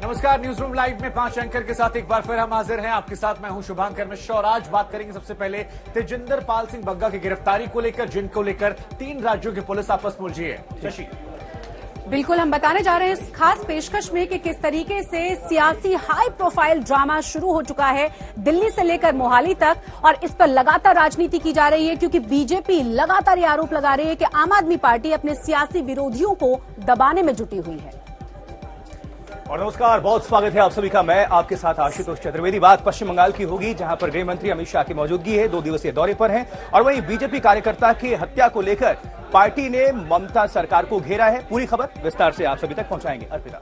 नमस्कार, news room live में 5 anchor के साथ एक बार फिर हम हाजिर हैं। आपके साथ मैं हूं शुभांकर मिश्रा और आज बात करेंगे सबसे पहले तेजिंदर पाल सिंह बग्गा की गिरफ्तारी को लेकर, जिनको लेकर 3 राज्यों की पुलिस आपस में उलझी है। शशि, बिल्कुल, हम बताने जा रहे हैं इस खास पेशकश में कि किस तरीके से सियासी हाई प्रोफाइल ड्रामा शुरू हो चुका है दिल्ली से लेकर मोहाली तक, और इस पर लगातार राजनीति की जा रही है क्योंकि बीजेपी लगातार ये आरोप लगा रही है कि आम आदमी पार्टी अपने सियासी विरोधियों को दबाने में जुटी हुई है। और नमस्कार, बहुत स्वागत है आप सभी का। मैं आपके साथ आशुतोष चतुर्वेदी। बात पश्चिम बंगाल की होगी, जहां पर गृह मंत्री अमित शाह की मौजूदगी है, 2 दिवसीय दौरे पर हैं। और वहीं बीजेपी कार्यकर्ता की हत्या को लेकर पार्टी ने ममता सरकार को घेरा है। पूरी खबर विस्तार से आप सभी तक पहुंचाएंगे। अर्पिता,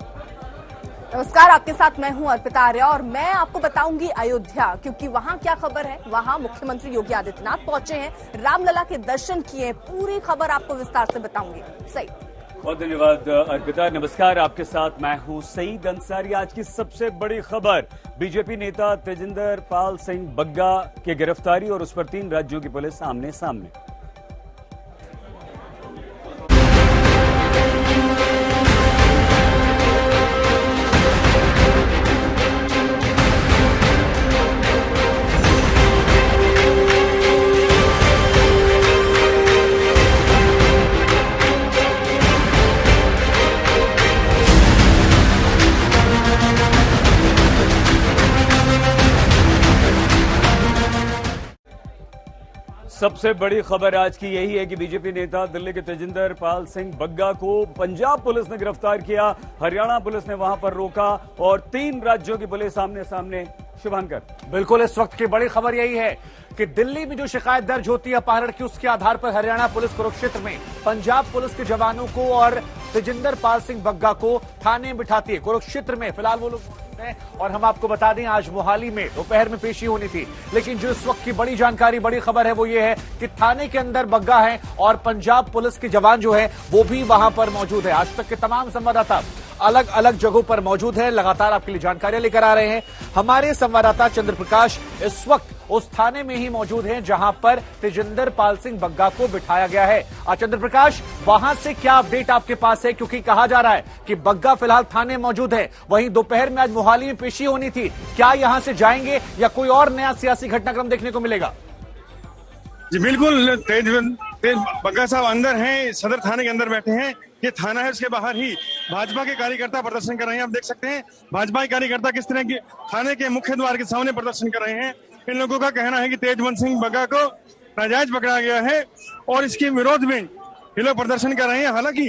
नमस्कार, आपके साथ मैं हूं अर्पिता आर्या और मैं आपको बताऊंगी अयोध्या, क्योंकि वहां क्या खबर है। वहां मुख्यमंत्री योगी आदित्यनाथ पहुंचे हैं, रामलला के दर्शन किए। पूरी खबर आपको विस्तार से बताऊंगी। सही, बहुत धन्यवाद अर्पिता। नमस्कार, आपके साथ मैं हूं सईद अंसारी। आज की सबसे बड़ी खबर, बीजेपी नेता तेजिंदर पाल सिंह बग्गा की गिरफ्तारी और उस पर 3 राज्यों की पुलिस आमने सामने। सबसे बड़ी खबर आज की यही है कि बीजेपी नेता दिल्ली के तेजिंदर पाल सिंह बग्गा को पंजाब पुलिस ने गिरफ्तार किया, हरियाणा पुलिस ने वहां पर रोका और 3 राज्यों की पुलिस आमने सामने। शुभांकर, बिल्कुल, इस वक्त की बड़ी खबर यही है कि दिल्ली में जो शिकायत दर्ज होती है अपहरण की, उसके आधार पर हरियाणा पुलिस कुरुक्षेत्र में पंजाब पुलिस के जवानों को और तेजिंदर पाल सिंह बग्गा को थाने में बिठाती है। कुरुक्षेत्र में फिलहाल वो लोग हैं और हम आपको बता दें आज मोहाली में दोपहर में पेशी होनी थी, लेकिन जो इस वक्त की बड़ी जानकारी, बड़ी खबर है वो ये है कि थाने के अंदर बग्गा है और पंजाब पुलिस के जवान जो है वो भी वहां पर मौजूद है। आज तक के तमाम संवाददाता अलग अलग जगहों पर मौजूद है, लगातार आपके लिए जानकारियां लेकर आ रहे हैं। हमारे संवाददाता चंद्र प्रकाश इस वक्त उस थाने में ही मौजूद हैं जहां पर तेजिंदर पाल सिंह बग्गा को बिठाया गया है। चंद्र प्रकाश, वहां से क्या अपडेट आपके पास है, क्योंकि कहा जा रहा है कि बग्गा फिलहाल थाने मौजूद है, वहीं दोपहर में आज मोहाली में पेशी होनी थी, क्या यहां से जाएंगे या कोई और नया सियासी घटनाक्रम देखने को मिलेगा? जी बिल्कुल, तेज बग्गा साहब अंदर हैं, सदर थाने के अंदर बैठे हैं। ये थाना है, उसके बाहर ही भाजपा के कार्यकर्ता प्रदर्शन कर रहे हैं। आप देख सकते हैं भाजपा के कार्यकर्ता किस तरह की थाने के मुख्य द्वार के सामने प्रदर्शन कर रहे हैं। इन लोगों का कहना है कि तेजवंत सिंह बग्गा को नाजायज पकड़ा गया है और इसके विरोध में ये लोग प्रदर्शन कर रहे हैं। हालांकि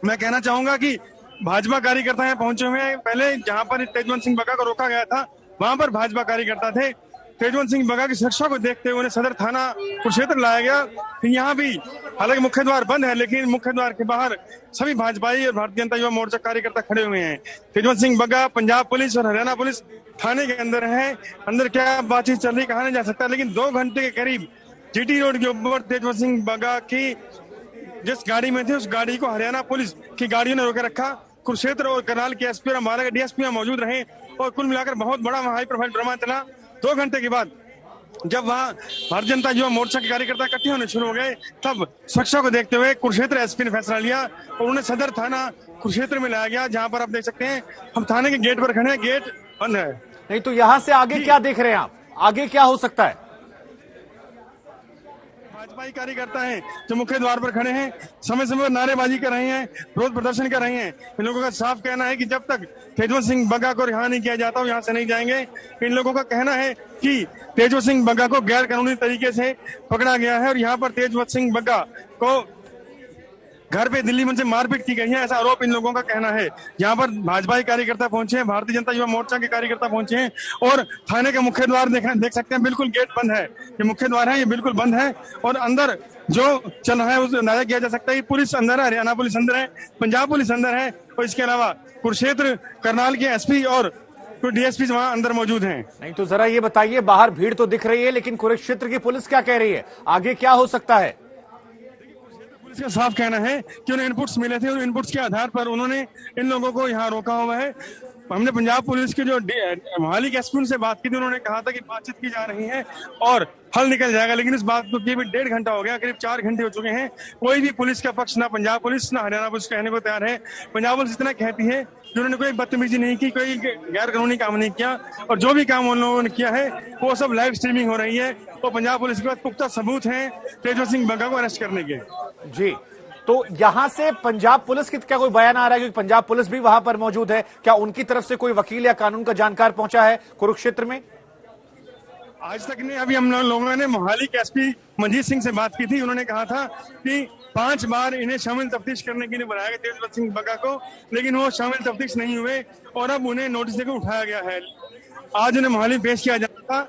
मैं कहना चाहूंगा कि भाजपा कार्यकर्ता यहाँ पहुंचे हुए हैं। पहले जहां पर तेजवंत सिंह बग्गा को रोका गया था वहां पर भाजपा कार्यकर्ता थे। तेजवंत सिंह बग्गा की सुरक्षा को देखते हुए उन्हें सदर थाना कुरुक्षेत्र लाया गया। यहाँ भी हालांकि मुख्य द्वार बंद है, लेकिन मुख्य द्वार के बाहर सभी भाजपाई और भारतीय जनता युवा मोर्चा कार्यकर्ता खड़े हुए हैं। तेजवंत सिंह बग्गा पंजाब पुलिस और हरियाणा पुलिस थाने के अंदर है। अंदर क्या बातचीत चल रही कहा नहीं जा सकता, लेकिन 2 घंटे के करीब जीटी रोड के ऊपर तेजवंत सिंह बग्गा की जिस गाड़ी में थे उस गाड़ी को हरियाणा पुलिस की गाड़ियों ने रोके रखा। कुरुक्षेत्र और करनाल के एसपी और अम्बाला के डीएसपी मौजूद रहे और कुल मिलाकर बहुत बड़ा हाई प्रोफाइल ड्रामा चला। 2 घंटे के बाद जब वहां भारतीय जनता युवा मोर्चा के कार्यकर्ता इकट्ठे होने शुरू हो गए, तब सुरक्षा को देखते हुए कुरुक्षेत्र एसपी ने फैसला लिया और उन्हें सदर थाना कुरुक्षेत्र में लाया गया, जहां पर आप देख सकते हैं हम थाने के गेट पर खड़े हैं, गेट बंद है। नहीं तो यहां से आगे क्या देख रहे हैं आप, आगे क्या हो सकता है? भाजपाई कार्यकर्ता हैं जो मुख्य द्वार पर खड़े हैं, समय समय पर नारेबाजी कर रहे हैं, विरोध प्रदर्शन कर रहे हैं। इन लोगों का साफ कहना है कि जब तक तेजवंत सिंह बग्गा को रिहा नहीं किया जाता यहाँ से नहीं जाएंगे। इन लोगों का कहना है कि तेजवंत सिंह बग्गा को गैर कानूनी तरीके से पकड़ा गया है और यहाँ पर तेजवंत सिंह बग्गा को घर पे दिल्ली में उनसे मारपीट की गई है, ऐसा आरोप इन लोगों का कहना है। यहाँ पर भाजपा कार्यकर्ता पहुंचे हैं, भारतीय जनता युवा मोर्चा के कार्यकर्ता पहुंचे हैं और थाने का मुख्य द्वार देख सकते हैं बिल्कुल गेट बंद है। ये मुख्य द्वार है, ये बिल्कुल बंद है और अंदर जो चल रहा है उसे अंदाजा किया जा सकता है। पुलिस अंदर है, हरियाणा पुलिस अंदर है, पंजाब पुलिस अंदर है और इसके अलावा कुरुक्षेत्र करनाल के एसपी और डीएसपी वहां अंदर मौजूद हैं। नहीं तो जरा ये बताइए, बाहर भीड़ तो दिख रही है, लेकिन कुरुक्षेत्र की पुलिस क्या कह रही है, आगे क्या हो सकता है? पुलिस का साफ कहना है कि उन्हें इनपुट्स मिले थे और इनपुट्स के आधार पर उन्होंने इन लोगों को यहाँ रोका हुआ है। हमने पंजाब पुलिस के जो मोहाली के एसपी से बात की थी, उन्होंने कहा था कि बातचीत की जा रही है और हल निकल जाएगा, लेकिन इस बात को किए भी 1.5 घंटा हो गया, करीब 4 घंटे हो चुके हैं। कोई भी पुलिस का पक्ष, ना पंजाब पुलिस ना हरियाणा पुलिस कहने को तैयार है। पंजाब पुलिस इतना कहती है कि उन्होंने कोई बदतमीजी नहीं की, कोई गैर कानूनी काम नहीं किया, और जो भी काम उन लोगों ने किया है वो सब लाइव स्ट्रीमिंग हो रही है। तो पंजाब पुलिस के पास पुख्ता सबूत हैं तेजवंत सिंह बग्गा को अरेस्ट करने के। जी, तो यहां से पंजाब पुलिस की क्या कोई बयान आ रहा है? क्योंकि पंजाब पुलिस भी वहां पर मौजूद है, क्या उनकी तरफ से कोई वकील या कानून का जानकार पहुंचा है कुरुक्षेत्र में? आज तक नहीं। अभी हम लोगों ने मोहाली के एसपी मनजीत सिंह से बात की थी। उन्होंने कहा था कि 5 बार इन्हें शामिल तफ्तीश करने के लिए बुलाया गया तेजवंत सिंह बग्गा को, लेकिन वो शामिल तफ्तीश नहीं हुए और अब उन्हें नोटिस देकर उठाया गया है। आज उन्हें मोहाली पेश किया जाता,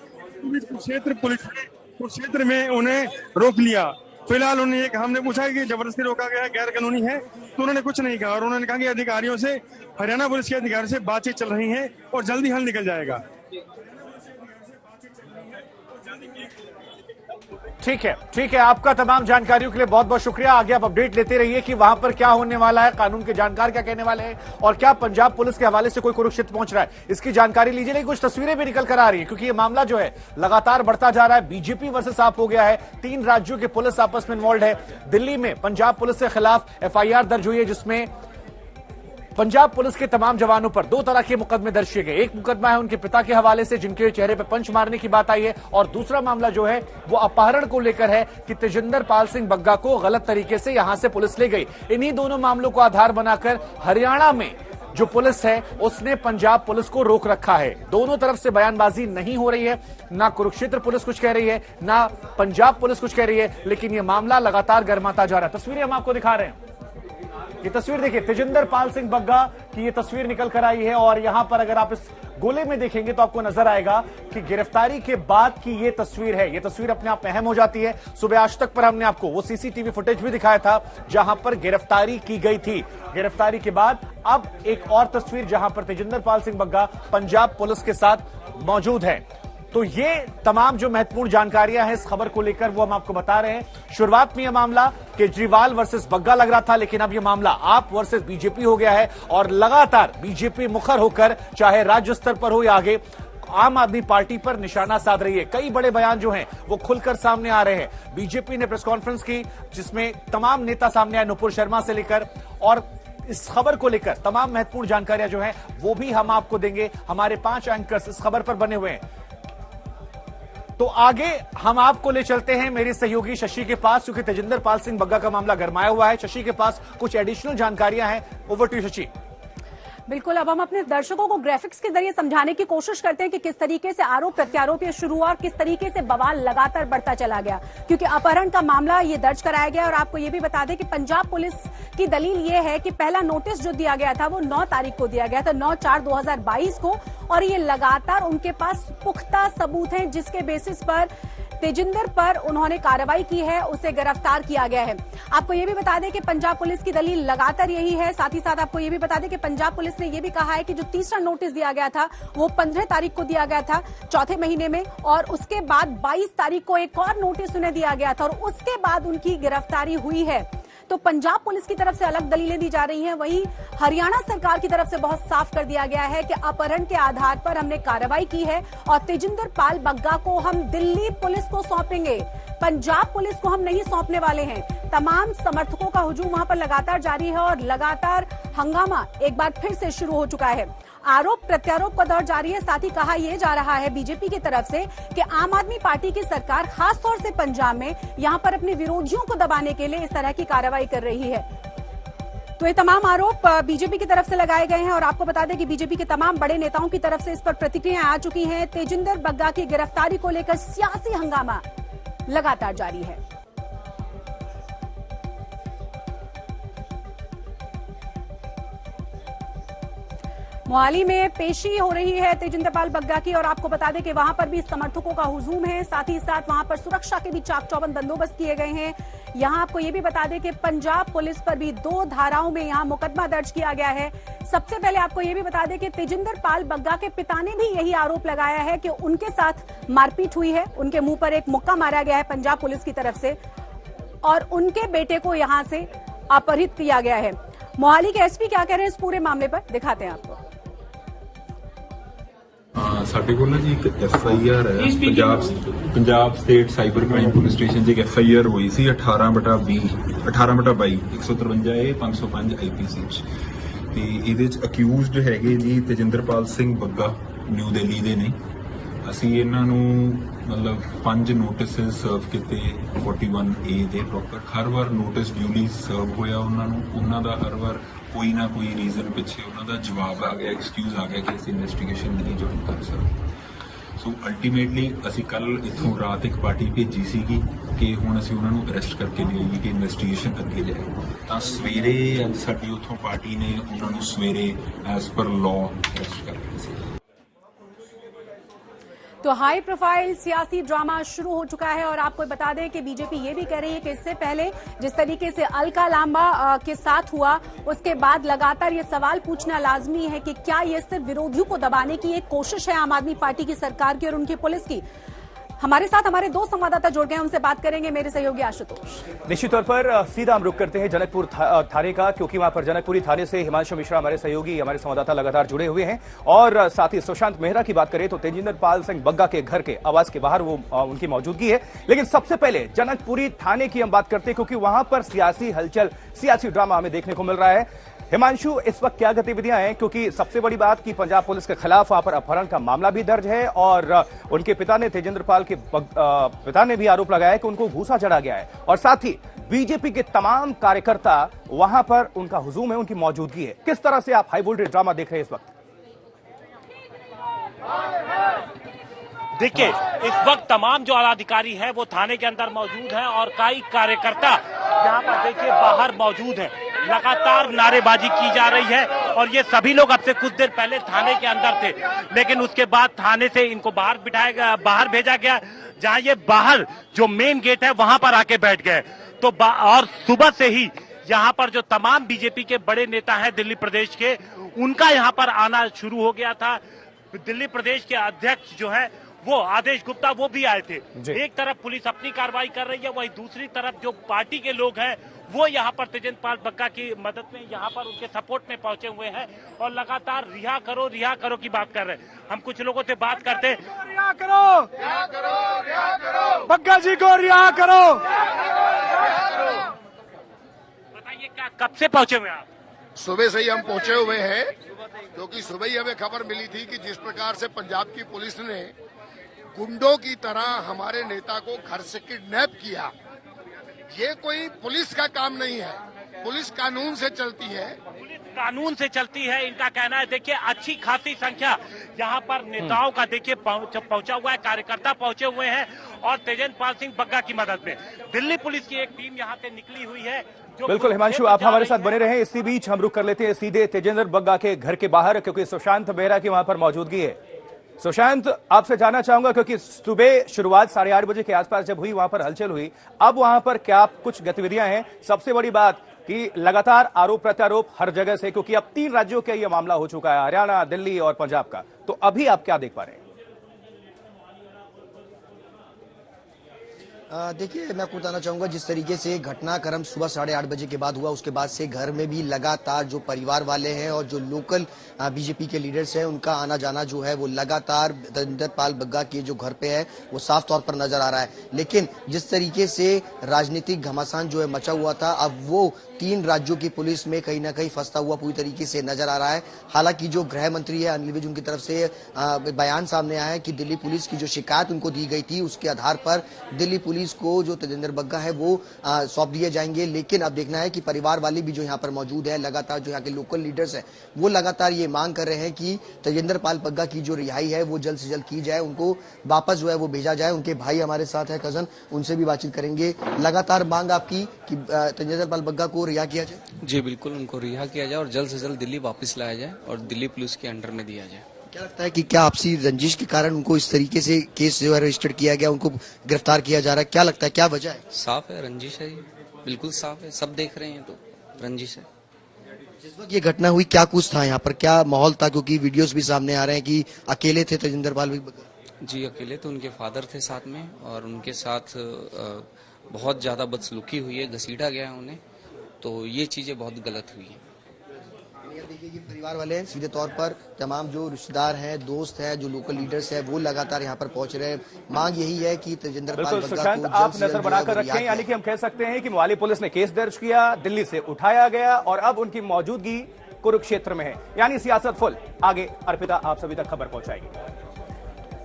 कुरुक्षेत्र पुलिस ने कुरुक्षेत्र में उन्हें रोक लिया। फिलहाल उन्होंने ये कहा, हमने पूछा कि जबरदस्ती रोका गया है, गैर कानूनी है, तो उन्होंने कुछ नहीं कहा और उन्होंने कहा कि अधिकारियों से, हरियाणा पुलिस के अधिकारियों से बातचीत चल रही है और जल्दी हल निकल जाएगा। ठीक है, आपका तमाम जानकारियों के लिए बहुत बहुत शुक्रिया। आगे आप अपडेट लेते रहिए कि वहां पर क्या होने वाला है, कानून के जानकार क्या कहने वाले हैं और क्या पंजाब पुलिस के हवाले से कोई कुरुक्षेत्र पहुंच रहा है, इसकी जानकारी लीजिए। लेकिन कुछ तस्वीरें भी निकल कर आ रही है, क्योंकि ये मामला जो है लगातार बढ़ता जा रहा है। बीजेपी वर्सेस आप हो गया है, 3 राज्यों के पुलिस आपस में इन्वॉल्व है। दिल्ली में पंजाब पुलिस के खिलाफ एफआईआर दर्ज हुई है, जिसमें पंजाब पुलिस के तमाम जवानों पर 2 तरह के मुकदमे दर्ज किए गए। एक मुकदमा है उनके पिता के हवाले से, जिनके चेहरे पर पंच मारने की बात आई है, और दूसरा मामला जो है वो अपहरण को लेकर है कि तेजिंदर पाल सिंह बग्गा को गलत तरीके से यहां से पुलिस ले गई। इन्हीं दोनों मामलों को आधार बनाकर हरियाणा में जो पुलिस है उसने पंजाब पुलिस को रोक रखा है। दोनों तरफ से बयानबाजी नहीं हो रही है, ना कुरुक्षेत्र पुलिस कुछ कह रही है, ना पंजाब पुलिस कुछ कह रही है, लेकिन यह मामला लगातार गर्माता जा रहा है। तस्वीरें हम आपको दिखा रहे हैं। ये तस्वीर देखिए, तेजिंदर पाल सिंह बग्गा की ये तस्वीर निकल कर आई है, और यहां पर अगर आप इस गोले में देखेंगे तो आपको नजर आएगा कि गिरफ्तारी के बाद की ये तस्वीर है। ये तस्वीर अपने आप में अहम हो जाती है। सुबह आज तक पर हमने आपको वो सीसीटीवी फुटेज भी दिखाया था जहां पर गिरफ्तारी की गई थी। गिरफ्तारी के बाद अब एक और तस्वीर जहां पर तेजिंदर पाल सिंह बग्गा पंजाब पुलिस के साथ मौजूद है। तो ये तमाम जो महत्वपूर्ण जानकारियां हैं इस खबर को लेकर वो हम आपको बता रहे हैं। शुरुआत में यह मामला केजरीवाल वर्सेस बग्गा लग रहा था, लेकिन अब यह मामला आप वर्सेस बीजेपी हो गया है, और लगातार बीजेपी मुखर होकर चाहे राज्य स्तर पर हो या आगे आम आदमी पार्टी पर निशाना साध रही है। कई बड़े बयान जो हैं वो खुलकर सामने आ रहे हैं। बीजेपी ने प्रेस कॉन्फ्रेंस की, जिसमें तमाम नेता सामने आए, नुपुर शर्मा से लेकर, और इस खबर को लेकर तमाम महत्वपूर्ण जानकारियां जो हैं वो भी हम आपको देंगे। हमारे 5 एंकर्स इस खबर पर बने हुए हैं। तो आगे हम आपको ले चलते हैं मेरे सहयोगी शशि के पास, क्योंकि तेजिंदर पाल सिंह बग्गा का मामला गरमाया हुआ है। शशि के पास कुछ एडिशनल जानकारियां हैं। Over to Shashi. बिल्कुल, अब हम अपने दर्शकों को ग्राफिक्स के जरिए समझाने की कोशिश करते हैं कि किस तरीके से आरोप प्रत्यारोप ये शुरू हुआ और किस तरीके से बवाल लगातार बढ़ता चला गया, क्योंकि अपहरण का मामला ये दर्ज कराया गया। और आपको ये भी बता दें कि पंजाब पुलिस की दलील ये है कि पहला नोटिस जो दिया गया था वो 9 तारीख को दिया गया था, 9/4/2022 को, और ये लगातार उनके पास पुख्ता सबूत हैं जिसके बेसिस पर तेजिंदर पर उन्होंने कार्रवाई की है, उसे गिरफ्तार किया गया है। आपको ये भी बता दें कि पंजाब पुलिस की दलील लगातार यही है। साथ ही साथ आपको ये भी बता दें कि पंजाब पुलिस ने ये भी कहा है कि जो तीसरा नोटिस दिया गया था वो 15 तारीख को दिया गया था, चौथे महीने में, और उसके बाद 22 तारीख को एक और नोटिस उन्हें दिया गया था, और उसके बाद उनकी गिरफ्तारी हुई है। तो पंजाब पुलिस की तरफ से अलग दलीलें दी जा रही हैं, वहीं हरियाणा सरकार की तरफ से बहुत साफ कर दिया गया है कि अपहरण के आधार पर हमने कार्रवाई की है और तेजिंदर पाल बग्गा को हम दिल्ली पुलिस को सौंपेंगे, पंजाब पुलिस को हम नहीं सौंपने वाले हैं। तमाम समर्थकों का हुजूम वहां पर लगातार जारी है और लगातार हंगामा एक बार फिर से शुरू हो चुका है। आरोप प्रत्यारोप का दौर जारी है। साथ ही कहा यह जा रहा है बीजेपी की तरफ से कि आम आदमी पार्टी की सरकार खासतौर से पंजाब में यहां पर अपने विरोधियों को दबाने के लिए इस तरह की कार्रवाई कर रही है। तो ये तमाम आरोप बीजेपी की तरफ से लगाए गए हैं और आपको बता दें कि बीजेपी के तमाम बड़े नेताओं की तरफ से इस पर प्रतिक्रियाएं आ चुकी हैं। तेजिंदर बग्गा की गिरफ्तारी को लेकर सियासी हंगामा लगातार जारी है। मोहाली में पेशी हो रही है तेजिंदर पाल बग्गा की, और आपको बता दें कि वहां पर भी समर्थकों का हुजूम है। साथ ही साथ वहां पर सुरक्षा के भी चाक चौबंद बंदोबस्त किए गए हैं। यहां आपको ये भी बता दें कि पंजाब पुलिस पर भी 2 धाराओं में यहां मुकदमा दर्ज किया गया है। सबसे पहले आपको ये भी बता दें कि तेजिंदर पाल बग्गा के पिता ने भी यही आरोप लगाया है कि उनके साथ मारपीट हुई है, उनके मुंह पर एक मुक्का मारा गया है पंजाब पुलिस की तरफ से, और उनके बेटे को यहां से अपहरित किया गया है। मोहाली के एसपी क्या कह रहे हैं इस पूरे मामले पर, दिखाते हैं आपको। ਸਾਡੇ ਕੋਲ ਨਾ ਜੀ ਇੱਕ ਐਫਆਈਆਰ ਹੈ Punjab state cyber crime police station 'ਚ ਇੱਕ ਐਫਆਈਆਰ ਹੋਈ ਸੀ 18/20 18/22 153A 505 ਆਈਪੀਸੀ 'ਚ ਤੇ ਇਹਦੇ ਚ ਅਕਿਊਜ਼ਡ ਹੈਗੇ ਜੀ ਤੇਜਿੰਦਰਪਾਲ ਸਿੰਘ ਬੱਗਾ ਨਿਊ ਦਿੱਲੀ ਦੇ ਨੇ। ਅਸੀਂ ਇਹਨਾਂ ਨੂੰ ਮਤਲਬ 5 ਨੋਟਿਸਸ ਸਰਵ ਕੀਤੇ 41A ਦੇ ਪ੍ਰੋਪਰ। ਹਰ ਵਾਰ ਨੋਟਿਸ ਡਿਊਲੀ ਸਰਵ ਹੋਇਆ ਉਹਨਾਂ ਨੂੰ, ਉਹਨਾਂ ਦਾ ਹਰ ਵਾਰ ਕੋਈ ਨਾ ਕੋਈ ਰੀਜ਼ਨ ਪਿੱਛੇ ਉਹਨਾਂ ਦਾ ਜਵਾਬ ਆ ਗਿਆ, ਐਕਸਕਿਊਜ਼ ਆ ਗਿਆ ਕਿ ਅਸੀਂ ਇਨਵੈਸਟੀਗੇਸ਼ਨ ਨਹੀਂ ਜੁਆਇਨ ਕਰ ਸਕਦੇ। ਸੋ ਅਲਟੀਮੇਟਲੀ ਅਸੀਂ ਕੱਲ ਇੱਥੋਂ ਰਾਤ ਇੱਕ ਪਾਰਟੀ ਭੇਜੀ ਸੀਗੀ ਕਿ ਹੁਣ ਅਸੀਂ ਉਹਨਾਂ ਨੂੰ ਅਰੈਸਟ ਕਰਕੇ ਲਿਆਈਏ ਕਿ ਇਨਵੈਸਟੀਗੇਸ਼ਨ ਅੱਗੇ ਜਾਏ। ਤਾਂ ਸਵੇਰੇ ਅੱਜ ਸਾਡੀ ਉੱਥੋਂ ਪਾਰਟੀ ਨੇ ਉਹਨਾਂ ਨੂੰ ਸਵੇਰੇ ਐਜ਼ ਪਰ ਲਾਅ ਅਰੈਸਟ ਕਰ ਲਿਆ ਸੀ। तो हाई प्रोफाइल सियासी ड्रामा शुरू हो चुका है और आपको बता दें कि बीजेपी ये भी कह रही है कि इससे पहले जिस तरीके से अलका लांबा के साथ हुआ, उसके बाद लगातार ये सवाल पूछना लाजमी है कि क्या ये सिर्फ विरोधियों को दबाने की एक कोशिश है आम आदमी पार्टी की, सरकार की और उनकी पुलिस की। हमारे साथ हमारे दो संवाददाता जुड़ गए, उनसे बात करेंगे। मेरे सहयोगी आशुतोष। निश्चित तौर पर सीधा हम रुख करते हैं जनकपुर थाने का, क्योंकि वहां पर जनकपुरी थाने से हिमांशु मिश्रा हमारे सहयोगी, हमारे संवाददाता लगातार जुड़े हुए हैं। और साथ ही सुशांत मेहरा की बात करें तो तेजिंदरपाल सिंह बग्गा के घर के आवास के बाहर वो उनकी मौजूदगी है। लेकिन सबसे पहले जनकपुरी थाने की हम बात करते हैं, क्योंकि वहां पर सियासी हलचल, सियासी ड्रामा हमें देखने को मिल रहा है। हिमांशु, इस वक्त क्या गतिविधियां हैं? क्योंकि सबसे बड़ी बात कि पंजाब पुलिस के खिलाफ वहां पर अपहरण का मामला भी दर्ज है और उनके पिता ने, तेजिंदरपाल के पिता ने भी आरोप लगाया है कि उनको घूसा चढ़ा गया है। और साथ ही बीजेपी के तमाम कार्यकर्ता वहां पर उनका हुजूम है, उनकी मौजूदगी है। किस तरह से आप हाई वोल्टेज ड्रामा देख रहे हैं इस वक्त? देखिए, इस वक्त तमाम जो आलाधिकारी हैं वो थाने के अंदर मौजूद हैं और कई कार्यकर्ता यहाँ पर देखिए बाहर मौजूद हैं। लगातार नारेबाजी की जा रही है और ये सभी लोग अब से कुछ देर पहले थाने के अंदर थे, लेकिन उसके बाद थाने से इनको बाहर बिठाया गया, बाहर भेजा गया, जहां ये बाहर जो मेन गेट है वहां पर आके बैठ गए। तो और सुबह से ही यहाँ पर जो तमाम बीजेपी के बड़े नेता हैं दिल्ली प्रदेश के, उनका यहाँ पर आना शुरू हो गया था। दिल्ली प्रदेश के अध्यक्ष जो है वो आदेश गुप्ता, वो भी आए थे। एक तरफ पुलिस अपनी कार्रवाई कर रही है, वहीं दूसरी तरफ जो पार्टी के लोग हैं वो यहाँ पर तेजिंदरपाल बग्गा की मदद में, यहाँ पर उनके सपोर्ट में पहुंचे हुए हैं और लगातार रिहा करो की बात कर रहे हैं। हम कुछ लोगों से बात करते हैं। रिहा करो, बग्गा जी को रिहा करो। बताइए क्या, कब से पहुंचे हुए आप? सुबह से ही हम पहुंचे हुए हैं, क्योंकि सुबह ही हमें खबर मिली थी कि जिस प्रकार से पंजाब की पुलिस ने गुंडों की तरह हमारे नेता को घर से किडनैप किया, ये कोई पुलिस का काम नहीं है। पुलिस कानून से चलती है, पुलिस कानून से चलती है, इनका कहना है। देखिए, अच्छी खासी संख्या यहाँ पर नेताओं का देखिए पहुंचा हुआ है, कार्यकर्ता पहुंचे हुए हैं और तेजिंदरपाल सिंह बग्गा की मदद में दिल्ली पुलिस की एक टीम यहाँ से निकली हुई है। बिल्कुल हिमांशु, आप हमारे साथ बने रहे। इसी बीच हम रुक कर लेते हैं सीधे तेजिंदर बग्गा के घर के बाहर, क्योंकि सुशांत मेहरा की वहां पर मौजूदगी है। सुशांत, आपसे जानना चाहूंगा, क्योंकि सुबह शुरुआत 8:30 बजे के आसपास जब हुई, वहां पर हलचल हुई, अब वहां पर क्या कुछ गतिविधियां हैं? सबसे बड़ी बात कि लगातार आरोप प्रत्यारोप हर जगह से, क्योंकि अब 3 राज्यों का यह मामला हो चुका है, हरियाणा, दिल्ली और पंजाब का। तो अभी आप क्या देख पा रहे हैं? देखिए, मैं आपको बताना चाहूंगा, जिस तरीके से घटनाक्रम सुबह 8:30 बजे के बाद हुआ, उसके बाद से घर में भी लगातार जो परिवार वाले हैं और जो लोकल बीजेपी के लीडर्स हैं, उनका आना जाना जो है वो लगातार तेजिंदरपाल बग्गा के जो घर पे है वो साफ तौर पर नजर आ रहा है। लेकिन जिस तरीके से राजनीतिक घमासान जो है मचा हुआ था, अब वो 3 राज्यों की पुलिस में कहीं ना कहीं फंसता हुआ पूरी तरीके से नजर आ रहा है। हालांकि जो गृह मंत्री है अनिल विज, उनकी तरफ से बयान सामने आया है कि दिल्ली पुलिस की जो शिकायत उनको दी गई थी, उसके आधार पर दिल्ली पुलिस को जो तेजिंदर बग्गा है वो सौंप दिए जाएंगे। लेकिन अब देखना है कि परिवार वाले भी जो यहाँ पर मौजूद है, लगातार जो यहाँ के लोकल लीडर्स हैं, वो लगातार ये मांग कर रहे हैं कि तेजिंदरपाल बग्गा की जो रिहाई है वो जल्द से जल्द की जाए, उनको वापस जो है वो भेजा जाए। उनके भाई हमारे साथ है, कजन, उनसे भी बातचीत करेंगे। लगातार मांग आपकी कि तेजिंदरपाल बग्गा को रिहा किया जाए? जी बिल्कुल, उनको रिहा किया जाए और जल्द से जल्द दिल्ली वापस लाया जाए और दिल्ली पुलिस के अंडर में दिया जाए। क्या लगता है कि क्या आपसी रंजिश के कारण उनको इस तरीके से केस जो है रजिस्टर किया गया, उनको गिरफ्तार किया जा रहा है? क्या लगता है, क्या वजह है? साफ है, रंजिश है, बिल्कुल साफ है, सब देख रहे हैं तो रंजिश है। जिस वक्त ये घटना हुई, क्या कुछ था यहाँ पर, क्या माहौल था? क्योंकि वीडियोस भी सामने आ रहे हैं कि अकेले थे तेजिंदरपाल बग्गा। जी अकेले तो, उनके फादर थे साथ में और उनके साथ बहुत ज्यादा बदसलूकी हुई है, घसीटा गया है उन्हें, तो ये चीजें बहुत गलत हुई है। देखिए, ये परिवार वाले हैं, सीधे तौर पर तमाम जो रिश्तेदार हैं, दोस्त हैं, जो लोकल लीडर्स हैं, वो लगातार यहाँ पर पहुंच रहे हैं। मांग यही है कि तेजिंदरपाल बग्गा को आप नजर बनाकर रखें, यानी कि हम कह सकते हैं कि मोहाली पुलिस ने केस दर्ज किया, दिल्ली से उठाया गया और अब उनकी मौजूदगी कुरुक्षेत्र में है, यानी सियासत फुल। आगे अर्पिता आप सभी तक खबर पहुंचाएगी।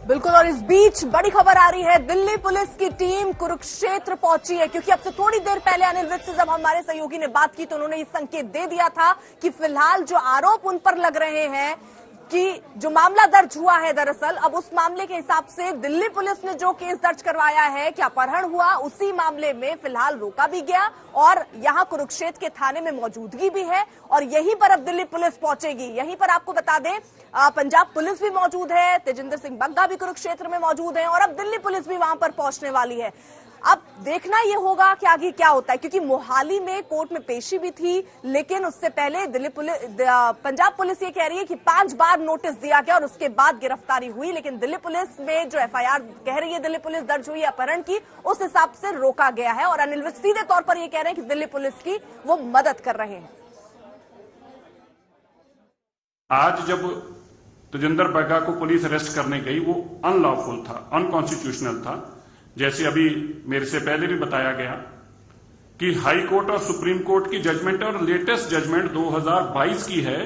बिल्कुल, और इस बीच बड़ी खबर आ रही है, दिल्ली पुलिस की टीम कुरुक्षेत्र पहुंची है, क्योंकि अब से थोड़ी देर पहले अनिल विज से जब हमारे सहयोगी ने बात की तो उन्होंने ये संकेत दे दिया था कि फिलहाल जो आरोप उन पर लग रहे हैं कि जो मामला दर्ज हुआ है, दरअसल अब उस मामले के हिसाब से दिल्ली पुलिस ने जो केस दर्ज करवाया है कि अपहरण हुआ, उसी मामले में फिलहाल रोका भी गया और यहां कुरुक्षेत्र के थाने में मौजूदगी भी है और यहीं पर अब दिल्ली पुलिस पहुंचेगी। यहीं पर आपको बता दें पंजाब पुलिस भी मौजूद है, तेजिंदर सिंह बग्गा भी कुरुक्षेत्र में मौजूद है और अब दिल्ली पुलिस भी वहां पर पहुंचने वाली है। अब देखना यह होगा कि आगे क्या होता है, क्योंकि मोहाली में कोर्ट में पेशी भी थी, लेकिन उससे पहले दिल्ली पुलिस, पंजाब पुलिस ये कह रही है कि 5 बार नोटिस दिया गया और उसके बाद गिरफ्तारी हुई, लेकिन दिल्ली पुलिस में जो एफआईआर कह रही है दिल्ली पुलिस दर्ज हुई अपहरण की, उस हिसाब से रोका गया है और अनिल विज सीधे तौर पर यह कह रहे हैं कि दिल्ली पुलिस की वो मदद कर रहे हैं। आज जब तेजिंदर बग्गा को पुलिस अरेस्ट करने गई, वो अनलॉफुल था, अनकॉन्स्टिट्यूशनल था। जैसे अभी मेरे से पहले भी बताया गया कि हाई कोर्ट और सुप्रीम कोर्ट की जजमेंट और लेटेस्ट जजमेंट 2022 की है,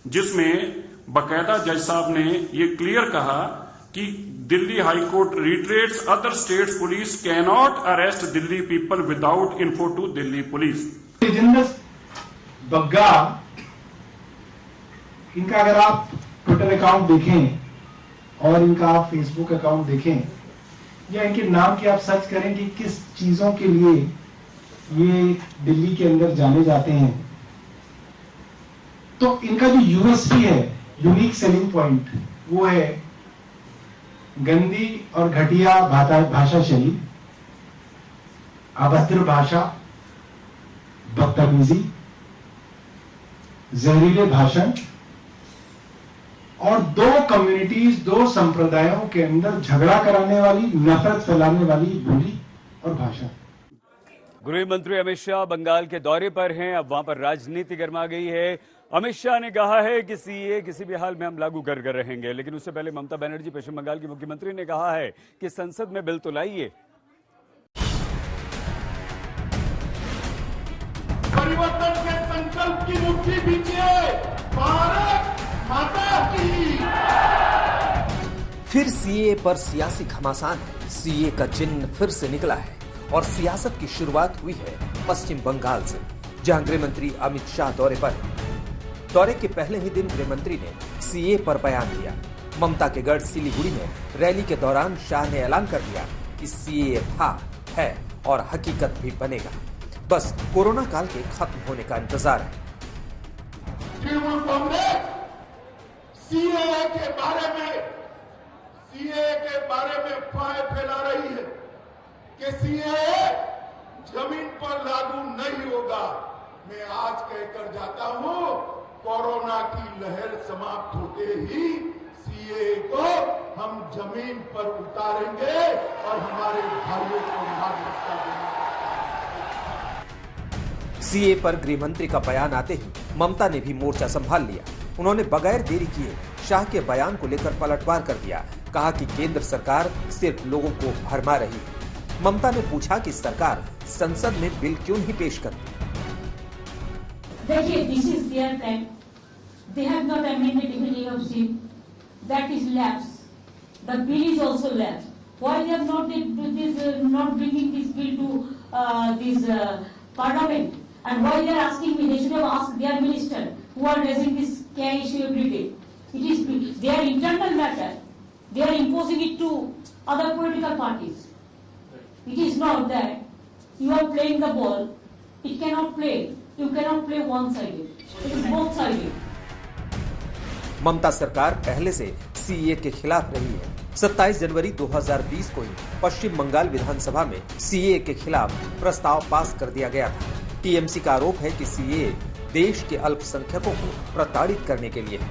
जिसमें बकायदा जज साहब ने ये क्लियर कहा कि Delhi high court reiterates other states police cannot arrest Delhi people without info to Delhi police. Tajinder Bagga, इनका अगर आप ट्विटर अकाउंट देखें और इनका आप फेसबुक अकाउंट देखें या इनके नाम की आप सर्च करें कि किस चीजों के लिए ये दिल्ली के अंदर जाने जाते हैं, तो इनका जो यूएसपी है, यूनिक सेलिंग पॉइंट, वो है गंदी और घटिया भाषा शैली, अभद्र भाषा, बदतमीजी, जहरीले भाषण और 2 कम्युनिटीज, 2 संप्रदायों के अंदर झगड़ा कराने वाली, नफरत फैलाने वाली बोली और भाषा। गृह मंत्री अमित शाह बंगाल के दौरे पर हैं। अब वहां पर राजनीति गर्मा गई है। अमित शाह ने कहा है कि सीए किसी भी हाल में हम लागू कर रहेंगे, लेकिन उससे पहले ममता बनर्जी पश्चिम बंगाल की मुख्यमंत्री ने कहा है कि संसद में बिल तो लाइए। परिवर्तन के संकल्प की मुट्ठी बीजिए, भारत माता की। फिर सीए पर सियासी घमासान है। सीए का चिन्ह फिर से निकला है और सियासत की शुरुआत हुई है पश्चिम बंगाल से, जहां गृह मंत्री अमित शाह दौरे पर हैं। दौरे के पहले ही दिन गृह मंत्री ने सीए पर बयान दिया। ममता के गढ़ सिलीगुड़ी में रैली के दौरान शाह ने ऐलान कर दिया कि सीए था, है और हकीकत भी बनेगा। बस कोरोना काल के खत्म होने का इंतजार है। तृणमूल कांग्रेस सीए के बारे में अफवाहें फैला रही है कि सीए जमीन पर लागू नहीं होगा। मैं आज कहकर जाता हूं, कोरोना की लहर समाप्त होते ही सीए को हम जमीन पर उतारेंगे और हमारे भाइयों को नागरिकता देंगे। सीए पर गृह मंत्री का बयान आते ही ममता ने भी मोर्चा संभाल लिया। उन्होंने बगैर देरी किए शाह के बयान को लेकर पलटवार कर दिया। कहा कि केंद्र सरकार सिर्फ लोगों को भरमा रही है। ममता ने पूछा कि सरकार संसद में बिल क्यों नहीं पेश करती। देखिए, this is their time, they have not amended even AOC, that is lapse, the bill is also lapse. Why they have not bringing this bill to this parliament, and why they are asking me? They should have asked their minister who are raising this care issue every day. It is their internal matter. They are imposing it to other political parties. It is not that you are playing the ball. It cannot play. You cannot play one-sided. It is both-sided. ममता सरकार पहले से CA के खिलाफ रही है। 27 जनवरी 2020 को ही पश्चिम बंगाल विधानसभा में CA के खिलाफ प्रस्ताव पास कर दिया गया था। टीएमसी का आरोप है कि सीए देश के अल्पसंख्यकों को प्रताड़ित करने के लिए है।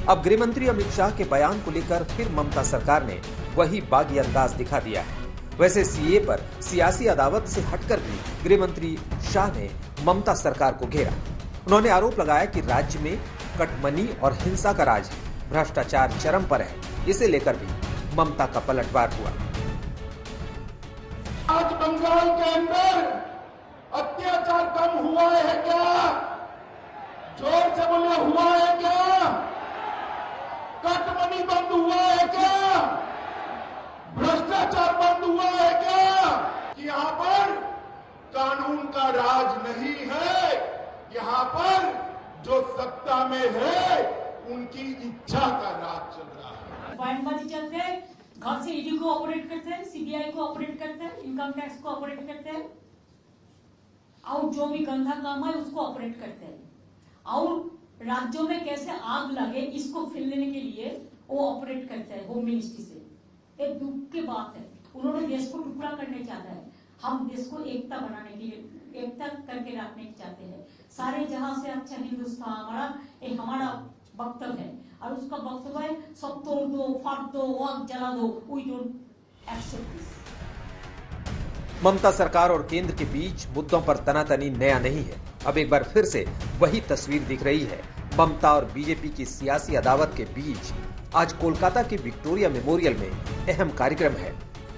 अब गृह मंत्री अमित शाह के बयान को लेकर फिर ममता सरकार ने वही बागी अंदाज दिखा दिया है। वैसे सीए पर सियासी अदावत से हटकर भी गृह मंत्री शाह ने ममता सरकार को घेरा। उन्होंने आरोप लगाया कि राज्य में कटमनी और हिंसा का राज है, भ्रष्टाचार चरम पर है। इसे लेकर भी ममता का पलटवार हुआ। आज बंगाल के अंदर अत्याचार कम हुआ है क्या? जोर से बोलिए, हुआ है क्या? कटमनी बंद हुआ है क्या? भ्रष्टाचार बंद हुआ है क्या? कि यहाँ पर कानून का राज नहीं है, यहाँ पर जो सत्ता में है उनकी इच्छा का राज चल रहा है। बयानबाजी चलते हैं, घर से ईडी को ऑपरेट करते हैं, सीबीआई को ऑपरेट करते हैं, इनकम टैक्स को ऑपरेट करते हैं, और जो भी गंदा काम है उसको ऑपरेट करते हैं, और राज्यों में कैसे आग लगे इसको फैलाने के लिए वो ऑपरेट करते हैं होम मिनिस्ट्री से। एक दुख की बात है, उन्होंने देश को टुकड़ा करने चाहता है, हम देश को एकता बनाने के लिए, एकता करके रखने चाहते हैं। सारे जहां से अच्छा हिंदुस्तान हमारा वक्तव्य है, और उसका वक्तव्य है सब तोड़ दो, फाड़ दो, आग जला दो। We don't accept this. Mamata सरकार और केंद्र के बीच मुद्दों पर तनातनी नया नहीं है। अब एक बार फिर से वही तस्वीर दिख रही है। ममता और बीजेपी की सियासी अदावत के बीच आज कोलकाता के विक्टोरिया मेमोरियल में अहम कार्यक्रम है।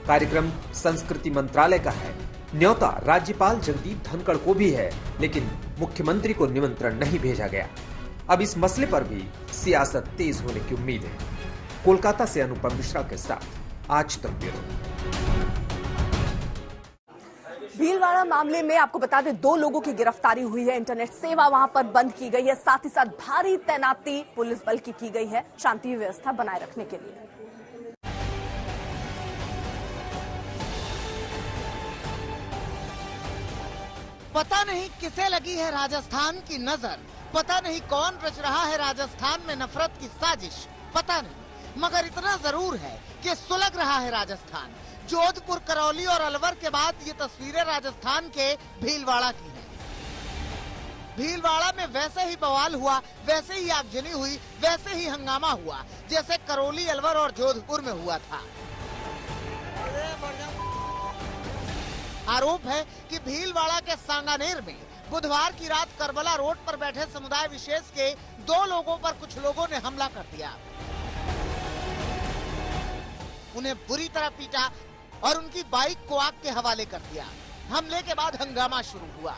कार्यक्रम संस्कृति मंत्रालय का है। न्योता राज्यपाल जगदीप धनखड़ को भी है, लेकिन मुख्यमंत्री को निमंत्रण नहीं भेजा गया। अब इस मसले पर भी सियासत तेज होने की उम्मीद है। कोलकाता से अनुपम मिश्रा के साथ आज तक ब्यूरो। भीलवाड़ा मामले में आपको बता दें 2 लोगों की गिरफ्तारी हुई है। इंटरनेट सेवा वहां पर बंद की गई है, साथ ही साथ भारी तैनाती पुलिस बल की गई है शांति व्यवस्था बनाए रखने के लिए। पता नहीं किसे लगी है राजस्थान की नजर, पता नहीं कौन रच रहा है राजस्थान में नफरत की साजिश, पता नहीं, मगर इतना जरूर है कि सुलग रहा है राजस्थान। जोधपुर, करौली और अलवर के बाद ये तस्वीरें राजस्थान के भीलवाड़ा की हैं। भीलवाड़ा में वैसे ही बवाल हुआ, वैसे ही आगजनी हुई, वैसे ही हंगामा हुआ जैसे करौली, अलवर और जोधपुर में हुआ था। आरोप है कि भीलवाड़ा के सांगानेर में बुधवार की रात करबला रोड पर बैठे समुदाय विशेष के 2 लोगों पर कुछ लोगों ने हमला कर दिया, उन्हें बुरी तरह पीटा और उनकी बाइक को आग के हवाले कर दिया। हमले के बाद हंगामा शुरू हुआ।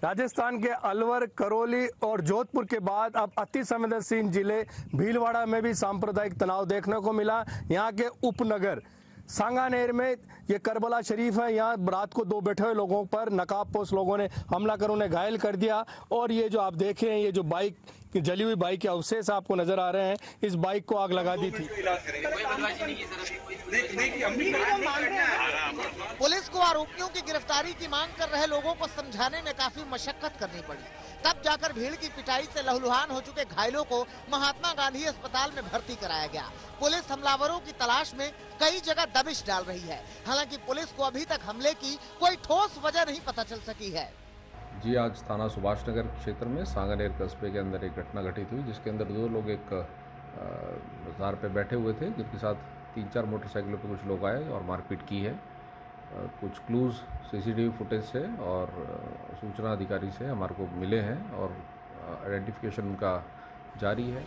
राजस्थान के अलवर, करौली और जोधपुर के बाद अब अति संवेदनशील जिले भीलवाड़ा में भी सांप्रदायिक तनाव देखने को मिला। यहाँ के उपनगर सांगानेर में ये करबला शरीफ है, यहाँ रात को 2 बैठे हुए लोगों पर नकाबपोश लोगों ने हमला कर उन्हें घायल कर दिया। और ये जो आप देख रहे हैं, ये जो बाइक, जली हुई बाइक के अवशेष आपको नजर आ रहे हैं, इस बाइक को आग लगा दी थी। पुलिस को आरोपियों की गिरफ्तारी की मांग कर रहे लोगों को समझाने में काफी मशक्कत करनी पड़ी, तब जाकर भीड़ की पिटाई से लहूलुहान हो चुके घायलों को महात्मा गांधी अस्पताल में भर्ती कराया गया। पुलिस हमलावरों की तलाश में कई जगह दबिश डाल रही है। हालांकि पुलिस को अभी तक हमले की कोई ठोस वजह नहीं पता चल सकी है। जी, आज थाना सुभाष नगर क्षेत्र में सांगानेर कस्बे के अंदर एक घटना घटित हुई, जिसके अंदर 2 लोग एक बाजार पे बैठे हुए थे, जिनके साथ 3-4 मोटरसाइकिलों पे कुछ लोग आए और मारपीट की है। कुछ क्लूज सीसीटीवी फुटेज से और सूचना अधिकारी से हमारे को मिले हैं और आइडेंटिफिकेशन उनका जारी है।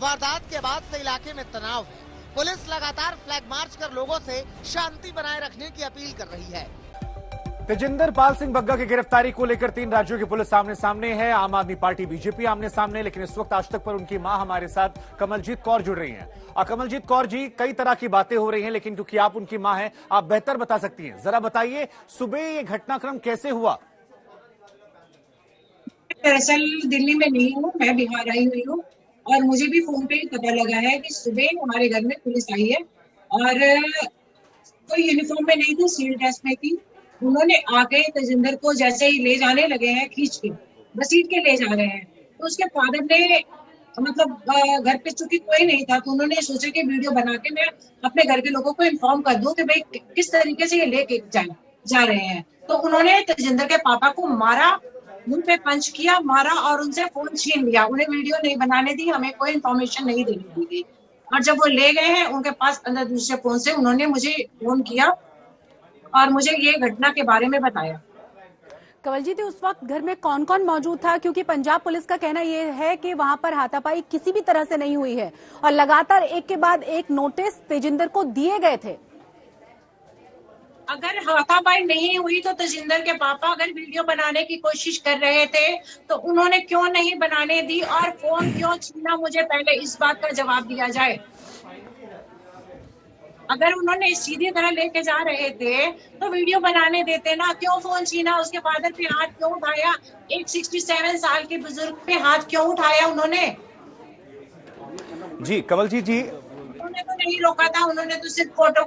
वारदात के बाद से इलाके में तनाव है। पुलिस लगातार फ्लैग मार्च कर लोगों से शांति बनाए रखने की अपील कर रही है। तेजिंदर पाल सिंह बग्गा की गिरफ्तारी को लेकर 3 राज्यों की पुलिस आमने सामने है। आम आदमी पार्टी, बीजेपी आमने सामने, लेकिन इस वक्त आज तक पर उनकी मां हमारे साथ कमलजीत कौर जुड़ रही हैं। और कमलजीत कौर जी, कई तरह की बातें हो रही हैं, लेकिन क्योंकि आप उनकी मां हैं, आप बेहतर बता सकती हैं। जरा बताइए, सुबह ये घटनाक्रम कैसे हुआ? दरअसल दिल्ली में नहीं हूँ, मैं बिहार आई हुई हूँ और मुझे भी फोन पे ही पता लगा है कि सुबह हमारे घर में पुलिस आई है और कोई यूनिफॉर्म में नहीं थी, सिविल ड्रेस में थी। उन्होंने आके तेजिंदर को जैसे ही ले जाने लगे हैं, खींच के घसीट के ले जा रहे हैं, तो उसके फादर ने मतलब घर पे चूंकि कोई नहीं था तो उन्होंने सोचा कि वीडियो बना के मैं अपने घर के लोगों को इन्फॉर्म कर दूं कि भाई किस तरीके से ये लेके जा रहे हैं। तो उन्होंने तेजिंदर के पापा को मारा, मुंह पे पंच किया, मारा और उनसे फोन छीन लिया। उन्हें वीडियो नहीं बनाने दी, हमें कोई इन्फॉर्मेशन नहीं देने दी गई। और जब वो ले गए हैं, उनके पास अंदर दूसरे फोन से उन्होंने मुझे फोन किया और मुझे ये घटना के बारे में बताया। कंवलजीत, उस वक्त घर में कौन कौन मौजूद था? क्योंकि पंजाब पुलिस का कहना यह है कि वहां पर हाथापाई किसी भी तरह से नहीं हुई है और लगातार एक के बाद एक नोटिस तेजिंदर को दिए गए थे। अगर हाथापाई नहीं हुई तो तजिंदर के पापा अगर वीडियो बनाने की कोशिश कर रहे थे तो उन्होंने क्यों नहीं बनाने दी और फोन क्यों छीना? मुझे पहले इस बात का जवाब दिया जाए। अगर उन्होंने सीधी तरह लेके जा रहे थे तो वीडियो बनाने देते ना, क्यों फोन छीना? उसके फादर पे हाथ क्यों उठाया? एक 67 साल के बुजुर्ग पे हाथ क्यों उठाया उन्होंने? जी कमलजीत जी, उन्होंने तो नहीं रोका था, उन्होंने तो सिर्फ फोटो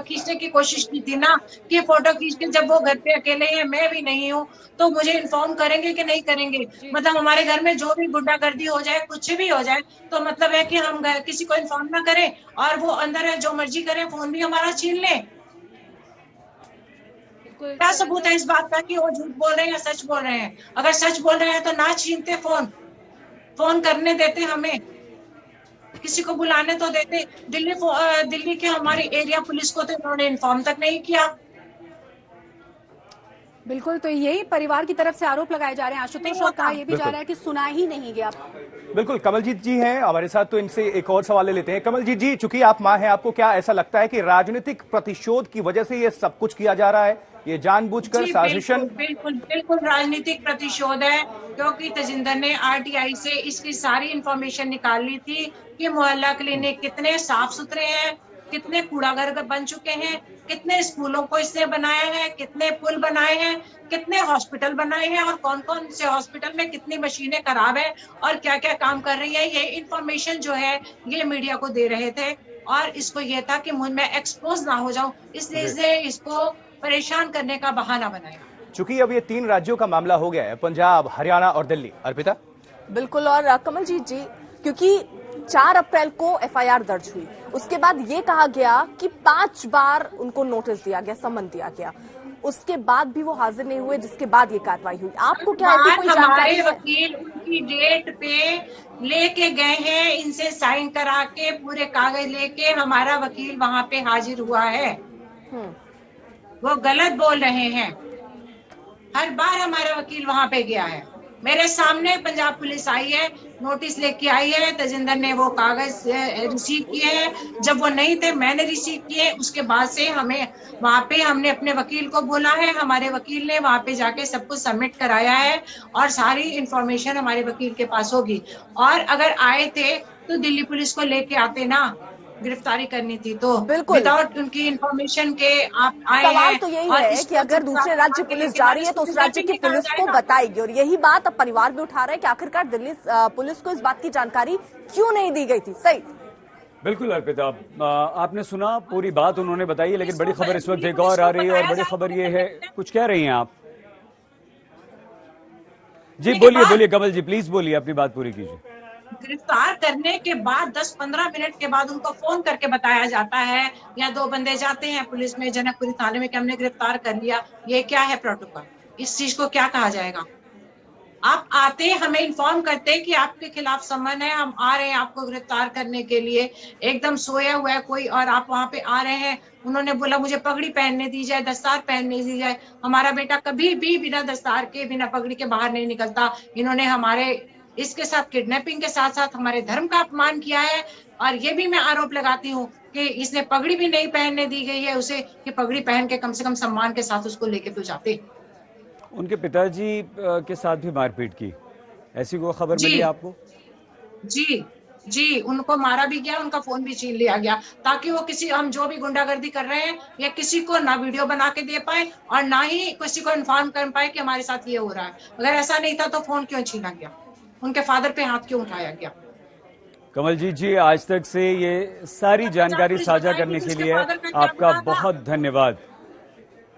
खींचने की कोशिश की थी ना कि फोटो खींच के जब वो घर पे अकेले हैं, मैं भी नहीं हूँ, तो मुझे इन्फॉर्म करेंगे कि नहीं करेंगे? मतलब हमारे घर में जो भी गुंडागर्दी हो जाए, कुछ भी हो जाए, तो मतलब है कि हम किसी को इन्फॉर्म ना करें और वो अंदर है जो मर्जी करें, फोन भी हमारा छीन लें? क्या सबूत है इस बात का कि वो झूठ बोल रहे हैं या सच बोल रहे हैं? अगर सच बोल रहे हैं तो ना छीनते फोन करने देते, हमें किसी को बुलाने तो देते। दिल्ली के हमारी एरिया पुलिस को तो इन्होंने इन्फॉर्म तक नहीं किया। बिल्कुल, तो यही परिवार की तरफ से आरोप लगाए जा रहे हैं आशुतोष, और कहा यह भी जा रहा है कि सुना ही नहीं गया। बिल्कुल, कमलजीत जी हैं हमारे साथ, तो इनसे एक और सवाल ले लेते हैं। कमलजीत जी, चूंकि आप मां हैं, आपको क्या ऐसा लगता है कि राजनीतिक प्रतिशोध की वजह से ये सब कुछ किया जा रहा है, ये जानबूझकर साजिशन? बिल्कुल राजनीतिक प्रतिशोध है, क्योंकि तजिंदर ने आरटीआई से इसकी सारी इंफॉर्मेशन निकाल ली थी कि मोहल्ला क्लिनिक कितने साफ सुथरे हैं, कितने कूड़ाघर बन चुके हैं, कितने स्कूलों को इसने बनाया है, कितने पुल बनाए हैं, कितने हॉस्पिटल बनाए हैं और कौन कौन से हॉस्पिटल में कितनी मशीनें खराब है और क्या क्या काम कर रही है। ये इंफॉर्मेशन जो है ये मीडिया को दे रहे थे और इसको ये था कि मैं एक्सपोज ना हो जाऊं, इसलिए इसे इसको परेशान करने का बहाना बनाया। चूंकि अब ये 3 राज्यों का मामला हो गया है, पंजाब, हरियाणा और दिल्ली। अर्पिता? बिल्कुल, और कमलजीत जी, क्योंकि 4 अप्रैल को एफआईआर दर्ज हुई, उसके बाद ये कहा गया कि 5 बार उनको नोटिस दिया गया, समन दिया गया, उसके बाद भी वो हाजिर नहीं हुए, जिसके बाद ये कार्रवाई हुई। आपको क्या ऐसी कोई जानकारी है? वकील उनकी डेट पे लेके गए हैं, इनसे साइन करा के पूरे कागज लेके हमारा वकील वहां पे हाजिर हुआ है। वो गलत बोल रहे हैं, हर बार हमारा वकील वहां पे गया है। मेरे सामने पंजाब पुलिस आई है, नोटिस लेके आई है, तजिंदर ने वो कागज रिसीव किए हैं, जब वो नहीं थे मैंने रिसीव किए। उसके बाद से हमें वहां पे हमने अपने वकील को बोला है, हमारे वकील ने वहां पे जाके सब कुछ सबमिट कराया है और सारी इंफॉर्मेशन हमारे वकील के पास होगी। और अगर आए थे तो दिल्ली पुलिस को लेके आते ना, गिरफ्तारी करनी थी तो बिल्कुल विदाउट उनकी इंफॉर्मेशन के आप आए हैं। सवाल तो यही है कि अगर दूसरे राज्य पुलिस जा रही है तो उस राज्य की पुलिस को बताएगी, और यही बात अब परिवार भी उठा रहा है कि आखिरकार दिल्ली पुलिस को इस बात की जानकारी क्यों नहीं दी गई थी। सही, बिल्कुल अर्पिता, आपने सुना पूरी बात उन्होंने बताई, लेकिन बड़ी खबर इस वक्त एक और आ रही है और बड़ी खबर ये है, कुछ कह रही हैं आप? जी बोलिए कमल जी, प्लीज बोलिए, अपनी बात पूरी कीजिए। गिरफ्तार करने के बाद 10-15 मिनट के बाद उनको फोन करके बताया जाता है, या 2 बंदे जाते हैं पुलिस में जनकपुरी थाने में कि हमने गिरफ्तार कर लिया। ये क्या है प्रोटोकॉल? इस चीज को क्या कहा जाएगा? आप आते हमें इन्फॉर्म करते कि आपके खिलाफ समन है, हम आ रहे हैं आपको गिरफ्तार करने के लिए। एकदम सोया हुआ है कोई और आप वहां पे आ रहे हैं। उन्होंने बोला मुझे पगड़ी पहनने दी जाए, दस्तार पहनने दी जाए। हमारा बेटा कभी भी बिना दस्तार के, बिना पगड़ी के बाहर नहीं निकलता। इन्होंने हमारे इसके साथ किडनैपिंग के साथ साथ हमारे धर्म का अपमान किया है। और ये भी मैं आरोप लगाती हूँ कि इसने पगड़ी भी नहीं पहनने दी गई है उसे, कि पगड़ी पहन के कम से कम सम्मान के साथ उसको लेके तो जाते। उनके पिताजी के साथ भी मारपीट की, ऐसी कोई खबर मिली आपको? जी, उनको मारा भी गया, उनका फोन भी छीन लिया गया, ताकि वो किसी, हम जो भी गुंडागर्दी कर रहे हैं या किसी को ना वीडियो बना के दे पाए और ना ही किसी को इन्फॉर्म कर पाए कि हमारे साथ ये हो रहा है। अगर ऐसा नहीं था तो फोन क्यों छीना गया, उनके फादर पे हाथ क्यों उठाया गया? कमलजीत जी, आज तक से ये सारी जानकारी साझा करने के लिए आपका बहुत धन्यवाद।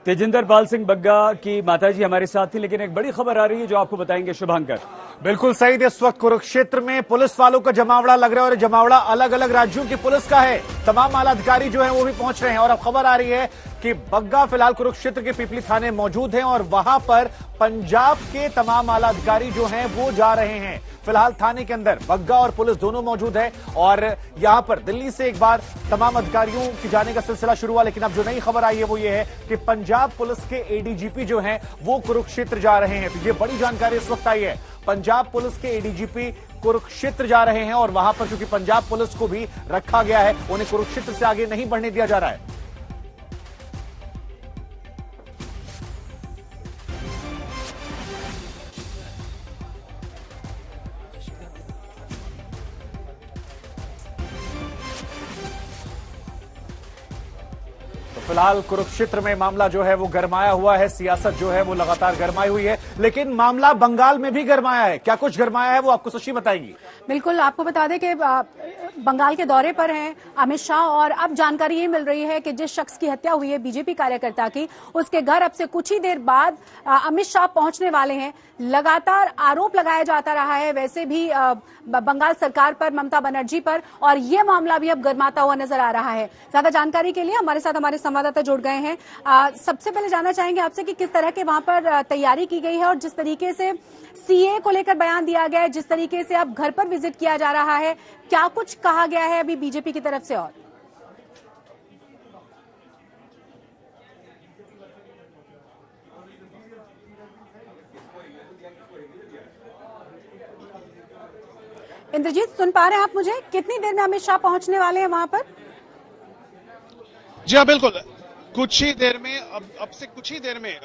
तेजिंदर पाल सिंह बग्गा की माताजी हमारे साथ थी, लेकिन एक बड़ी खबर आ रही है जो आपको बताएंगे शुभांकर। बिल्कुल सही, इस वक्त कुरुक्षेत्र में पुलिस वालों का जमावड़ा लग रहा है और जमावड़ा अलग अलग राज्यों की पुलिस का है। तमाम आला अधिकारी जो है वो भी पहुंच रहे हैं और अब खबर आ रही है कि बग्गा फिलहाल कुरुक्षेत्र के पीपली थाने मौजूद हैं और वहां पर पंजाब के तमाम आला अधिकारी जो हैं वो जा रहे हैं। फिलहाल थाने के अंदर बग्गा और पुलिस दोनों मौजूद है और यहां पर दिल्ली से एक बार तमाम अधिकारियों की जाने का सिलसिला शुरू हुआ, लेकिन अब जो नई खबर आई है वो ये है कि पंजाब पुलिस के एडीजीपी जो हैं वो कुरुक्षेत्र जा रहे हैं। तो ये बड़ी जानकारी इस वक्त आई है, पंजाब पुलिस के एडीजीपी कुरुक्षेत्र जा रहे हैं और वहां पर क्योंकि पंजाब पुलिस को भी रखा गया है, उन्हें कुरुक्षेत्र से आगे नहीं बढ़ने दिया जा रहा है। फिलहाल कुरुक्षेत्र में मामला जो है वो गरमाया हुआ है, सियासत जो है वो लगातार गरमाई हुई है, लेकिन मामला बंगाल में भी गरमाया है। क्या कुछ गरमाया है वो आपको शशि बताएंगी। बिल्कुल, आपको बता दें कि बंगाल के दौरे पर हैं अमित शाह और अब जानकारी ये मिल रही है कि जिस शख्स की हत्या हुई है बीजेपी कार्यकर्ता की, उसके घर अब से कुछ ही देर बाद अमित शाह पहुंचने वाले हैं। लगातार आरोप लगाया जाता रहा है वैसे भी बंगाल सरकार पर, ममता बनर्जी पर, और ये मामला भी अब गरमाता हुआ नजर आ रहा है। ज्यादा जानकारी के लिए हमारे साथ हमारे संवाददाता जुड़ गए हैं। सबसे पहले जानना चाहेंगे आपसे कि किस तरह के वहां पर तैयारी की गई है और जिस तरीके से सीए को लेकर बयान दिया गया है, जिस तरीके से अब घर पर विजिट किया जा रहा है, क्या कुछ कहा गया है अभी बीजेपी की तरफ से? और इंद्रजीत, सुन पा रहे हैं आप मुझे? कितनी देर में अमित शाह पहुंचने वाले हैं वहां पर? जी हाँ, बिल्कुल, कुछ ही देर में, अब से कुछ ही देर में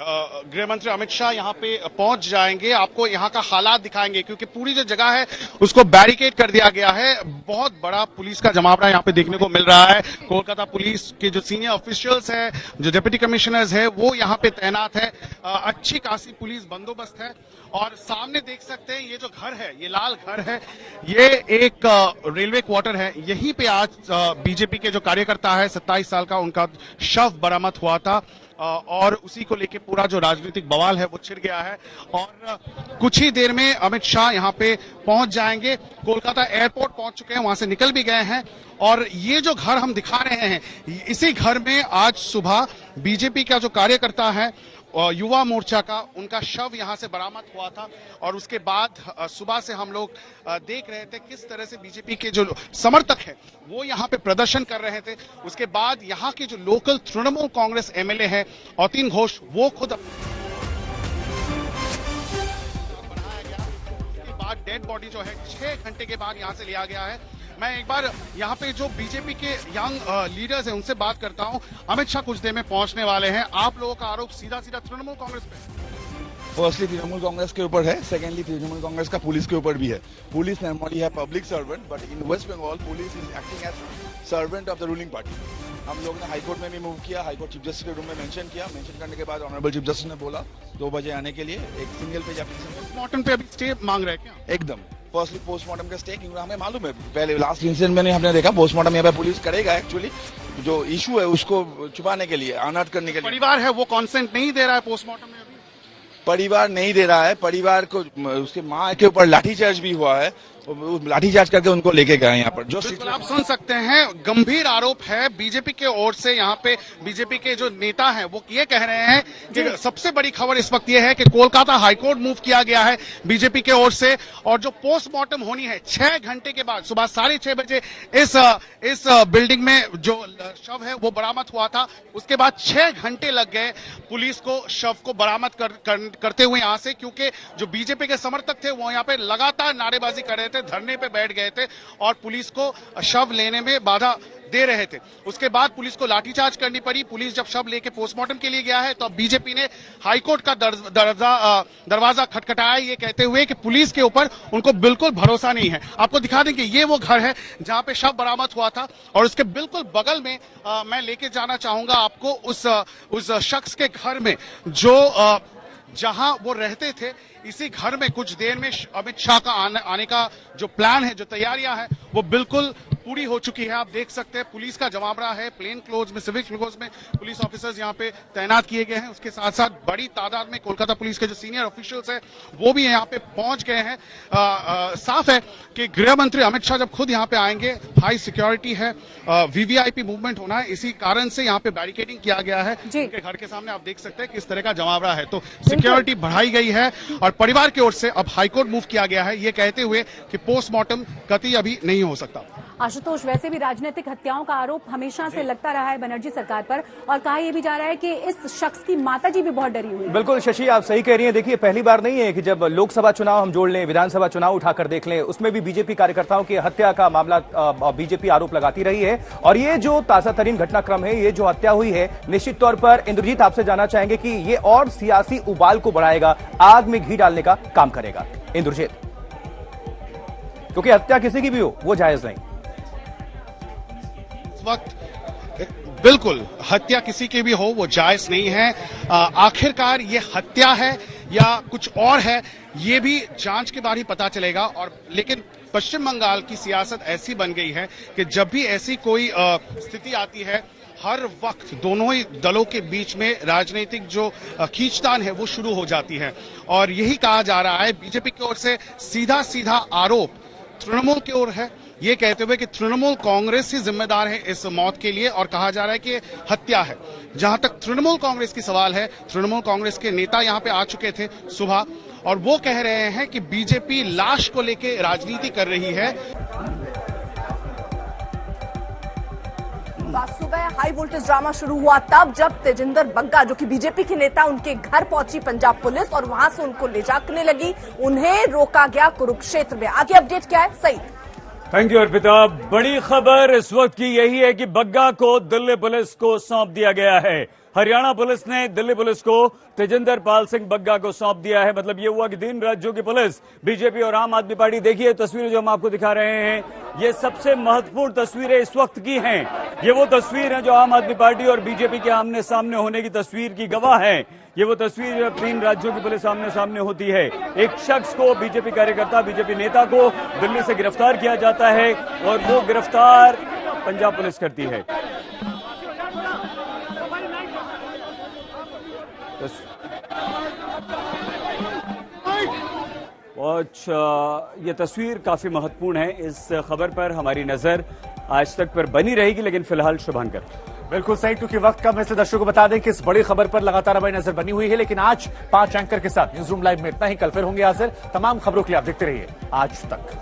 गृह मंत्री अमित शाह यहाँ पे पहुंच जाएंगे। आपको यहाँ का हालात दिखाएंगे क्योंकि पूरी जो जगह है उसको बैरिकेड कर दिया गया है। बहुत बड़ा पुलिस का जमावड़ा यहाँ पे देखने को मिल रहा है। कोलकाता पुलिस के जो सीनियर ऑफिशियल्स है, जो डिप्टी कमिश्नर्स है, वो यहाँ पे तैनात है। अच्छी खासी पुलिस बंदोबस्त है और सामने देख सकते हैं ये जो घर है, ये लाल घर है, ये एक रेलवे क्वार्टर है। यहीं पे आज बीजेपी के जो कार्यकर्ता है 27 साल का, उनका शव बरामद हुआ था और उसी को लेके पूरा जो राजनीतिक बवाल है वो छिड़ गया है। और कुछ ही देर में अमित शाह यहाँ पे पहुंच जाएंगे। कोलकाता एयरपोर्ट पहुंच चुके हैं, वहां से निकल भी गए हैं। और ये जो घर हम दिखा रहे हैं, इसी घर में आज सुबह बीजेपी का जो कार्यकर्ता है, युवा मोर्चा का, उनका शव यहां से बरामद हुआ था। और उसके बाद सुबह से हम लोग देख रहे थे किस तरह से बीजेपी के जो समर्थक हैं वो यहां पे प्रदर्शन कर रहे थे। उसके बाद यहां के जो लोकल तृणमूल कांग्रेस एमएलए हैं अतीन घोष, वो खुद बढ़ाया गया। उसके बाद डेड बॉडी जो है 6 घंटे के बाद यहां से लिया गया है। मैं एक बार यहाँ पे जो बीजेपी के यंग लीडर्स हैं उनसे बात करता हूँ। अमित शाह कुछ देर में पहुंचने वाले हैं। आप लोगों का आरोप सीधा सीधा तृणमूल कांग्रेस पे? फर्स्टली तृणमूल कांग्रेस के ऊपर है, सेकेंडली तृणमूल कांग्रेस का पुलिस के ऊपर भी है। पुलिस नॉर्मली है public servant, but in West Bengal police is acting as servant of the ruling party. हम लोग ने हाईकोर्ट में भी मूव किया, हाईकोर्ट चीफ जस्टिस के रूम में मेंशन किया। मेंशन करने के बाद ऑनरेबल चीफ जस्टिस ने बोला 2 बजे आने के लिए। एक सिंगल पेज एप्लीकेशन पोस्टमार्टम पे अभी स्टे मांग रहे हैं क्या? एकदम फर्स्टली पोस्टमार्टम का स्टे, क्योंकि हमें मालूम है पहले लास्ट इंसिडेंट में हमने देखा पोस्टमार्टम यहाँ पे पुलिस करेगा। एक्चुअली जो इशू है उसको छुपाने के लिए, अनर्थ करने के लिए। परिवार है वो कॉन्सेंट नहीं दे रहा है पोस्टमार्टम में? परिवार नहीं दे रहा है। परिवार को उसके माँ के ऊपर लाठीचार्ज भी हुआ है, लाठीचार्ज करके उनको लेके गए यहाँ पर। जो आप सुन सकते हैं, गंभीर आरोप है बीजेपी के ओर से। यहाँ पे बीजेपी के जो नेता हैं वो ये कह रहे हैं कि सबसे बड़ी खबर इस वक्त ये है कि कोलकाता हाईकोर्ट मूव किया गया है बीजेपी के ओर से, और जो पोस्टमार्टम होनी है 6 घंटे के बाद सुबह 6:30 बजे इस बिल्डिंग में जो शव है वो बरामद हुआ था। उसके बाद 6 घंटे लग गए पुलिस को शव को बरामद करते हुए यहाँ से, क्योंकि जो बीजेपी के समर्थक थे वो यहाँ पे लगातार नारेबाजी कर रहे थे, धरने पे बैठ गए थे और पुलिस को शव लेने में बाधा दे रहे थे। उसके बाद पुलिस को लाठीचार्ज करनी पड़ी। पुलिस जब शव लेके पोस्टमार्टम के लिए गया है तो अब बीजेपी ने हाईकोर्ट का दरवाजा खटखटाया, ये कहते हुए कि पुलिस के ऊपर उनको बिल्कुल भरोसा नहीं है। आपको दिखा दें कि ये वो घर है जहां पे शव बरामद हुआ था और उसके बिल्कुल बगल में मैं लेके जाना चाहूंगा आपको उस शख्स के घर में जो जहां वो रहते थे। इसी घर में कुछ देर में अमित शाह का आने का जो प्लान है, जो तैयारियां हैं, वो बिल्कुल पूरी हो चुकी है। आप देख सकते हैं पुलिस का जमावड़ा है, प्लेन क्लोज में, सिविक क्लोज में पुलिस ऑफिसर्स यहाँ पे तैनात किए गए हैं। उसके साथ साथ बड़ी तादाद में कोलकाता पुलिस के जो सीनियर ऑफिशियल्स हैं वो भी यहाँ पे पहुंच गए हैं। साफ है कि गृह मंत्री अमित शाह जब खुद यहाँ पे आएंगे, हाई सिक्योरिटी है, वीवीआईपी मूवमेंट होना है, इसी कारण से यहाँ पे बैरिकेडिंग किया गया है। उनके घर के सामने आप देख सकते हैं किस तरह का जमावड़ा है, तो सिक्योरिटी बढ़ाई गई है। और परिवार की ओर से अब हाईकोर्ट मूव किया गया है, ये कहते हुए कि पोस्टमार्टम कतई अभी नहीं हो सकता। आशुतोष, वैसे भी राजनीतिक हत्याओं का आरोप हमेशा से लगता रहा है बनर्जी सरकार पर, और कहा यह भी जा रहा है कि इस शख्स की माताजी भी बहुत डरी हुई है। बिल्कुल शशि, आप सही कह रही हैं। देखिए, पहली बार नहीं है कि जब लोकसभा चुनाव हम जोड़ लें, विधानसभा चुनाव उठाकर देख लें, उसमें भी बीजेपी कार्यकर्ताओं की हत्या का मामला बीजेपी आरोप लगाती रही है। और ये जो ताजा तरीन घटनाक्रम है, ये जो हत्या हुई है, निश्चित तौर पर इंद्रजीत आपसे जानना चाहेंगे कि ये और सियासी उबाल को बढ़ाएगा, आग में घी डालने का काम करेगा इंद्रजीत, क्योंकि हत्या किसी की भी हो वो जायज नहीं। वक्त बिल्कुल, हत्या किसी की भी हो वो जायज नहीं है। आखिरकार ये हत्या है या कुछ और है, ये भी जांच के बाद ही पता चलेगा। और लेकिन पश्चिम बंगाल की सियासत ऐसी बन गई है कि जब भी ऐसी कोई स्थिति आती है, हर वक्त दोनों ही दलों के बीच में राजनीतिक जो खींचतान है वो शुरू हो जाती है। और यही कहा जा रहा है, बीजेपी की ओर से सीधा सीधा आरोप तृणमूल की ओर है, ये कहते हुए कि तृणमूल कांग्रेस ही जिम्मेदार है इस मौत के लिए, और कहा जा रहा है कि हत्या है। जहां तक तृणमूल कांग्रेस की सवाल है, तृणमूल कांग्रेस के नेता यहां पे आ चुके थे सुबह, और वो कह रहे हैं कि बीजेपी लाश को लेके राजनीति कर रही है। आज सुबह हाई वोल्टेज ड्रामा शुरू हुआ तब जब तेजिंदर बग्गा, जो कि बीजेपी के नेता, उनके घर पहुंची पंजाब पुलिस और वहां से उनको ले जाने लगी। उन्हें रोका गया कुरुक्षेत्र में। आगे अपडेट क्या है, सही? Thank you Arpita. बड़ी खबर इस वक्त की यही है कि बग्गा को दिल्ली पुलिस को सौंप दिया गया है। हरियाणा पुलिस ने दिल्ली पुलिस को तेजिंदर पाल सिंह बग्गा को सौंप दिया है। मतलब ये हुआ कि 3 राज्यों की पुलिस, बीजेपी और आम आदमी पार्टी, देखिए तस्वीरें जो हम आपको दिखा रहे हैं, ये सबसे महत्वपूर्ण तस्वीरें इस वक्त की हैं। ये वो तस्वीर है जो आम आदमी पार्टी और बीजेपी के आमने सामने होने की तस्वीर की गवाह है। ये वो तस्वीर जब 3 राज्यों की पुलिस आमने सामने होती है। एक शख्स को, बीजेपी कार्यकर्ता, बीजेपी नेता को दिल्ली से गिरफ्तार किया जाता है और वो गिरफ्तार पंजाब पुलिस करती है। ये तस्वीर काफी महत्वपूर्ण है। इस खबर पर हमारी नजर आज तक पर बनी रहेगी, लेकिन फिलहाल शुभांकर। बिल्कुल सही, क्योंकि वक्त कम है, इसलिए दर्शकों को बता दें कि इस बड़ी खबर पर लगातार हमारी नजर बनी हुई है। लेकिन आज 5 एंकर के साथ न्यूज रूम लाइव में इतना ही। कल फिर होंगे हाजिर। तमाम खबरों के लिए आप देखते रहिए आज तक।